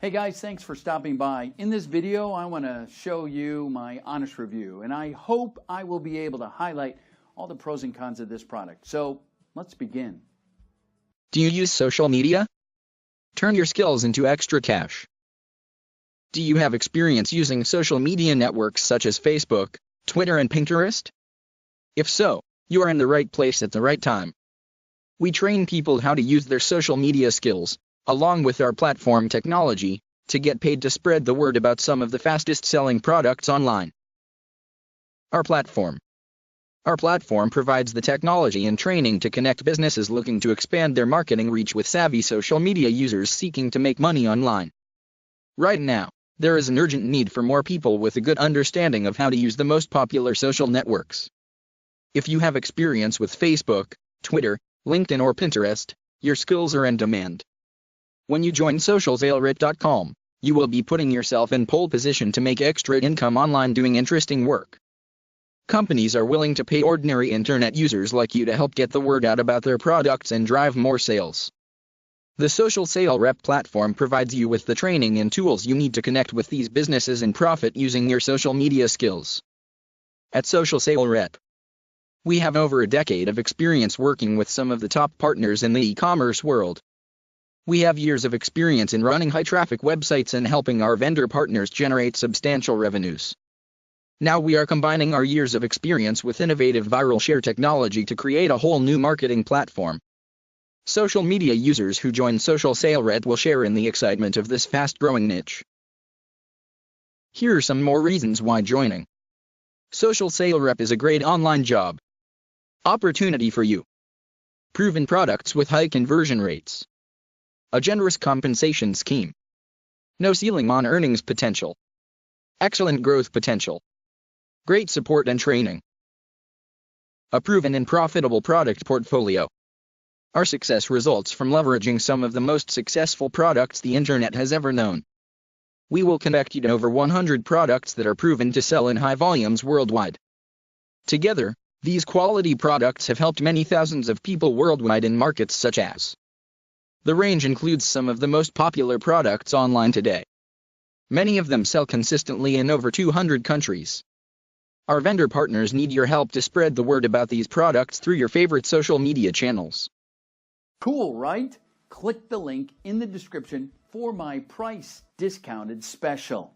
Hey guys, thanks for stopping by. In this video, I want to show you my honest review, and I hope I will be able to highlight all the pros and cons of this product. So let's begin. Do you use social media? Turn your skills into extra cash. Do you have experience using social media networks such as Facebook, Twitter, and Pinterest? If so, you are in the right place at the right time. We train people how to use their social media skills, along with our platform technology, to get paid to spread the word about some of the fastest-selling products online. Our platform provides the technology and training to connect businesses looking to expand their marketing reach with savvy social media users seeking to make money online. Right now, there is an urgent need for more people with a good understanding of how to use the most popular social networks. If you have experience with Facebook, Twitter, LinkedIn, or Pinterest, your skills are in demand. When you join SocialSaleRep.com, you will be putting yourself in pole position to make extra income online doing interesting work. Companies are willing to pay ordinary internet users like you to help get the word out about their products and drive more sales. The Social Sale Rep platform provides you with the training and tools you need to connect with these businesses and profit using your social media skills. At Social Sale Rep, we have over a decade of experience working with some of the top partners in the e-commerce world. We have years of experience in running high-traffic websites and helping our vendor partners generate substantial revenues. Now we are combining our years of experience with innovative viral share technology to create a whole new marketing platform. Social media users who join Social Sale Rep will share in the excitement of this fast-growing niche. Here are some more reasons why joining. Social Sale Rep is a great online job opportunity for you. Proven products with high conversion rates. A generous compensation scheme. No ceiling on earnings potential. Excellent growth potential. Great support and training. A proven and profitable product portfolio. Our success results from leveraging some of the most successful products the internet has ever known. We will connect you to over 100 products that are proven to sell in high volumes worldwide. Together, these quality products have helped many thousands of people worldwide in markets such as. The range includes some of the most popular products online today. Many of them sell consistently in over 200 countries. Our vendor partners need your help to spread the word about these products through your favorite social media channels. Cool, right? Click the link in the description for my price discounted special.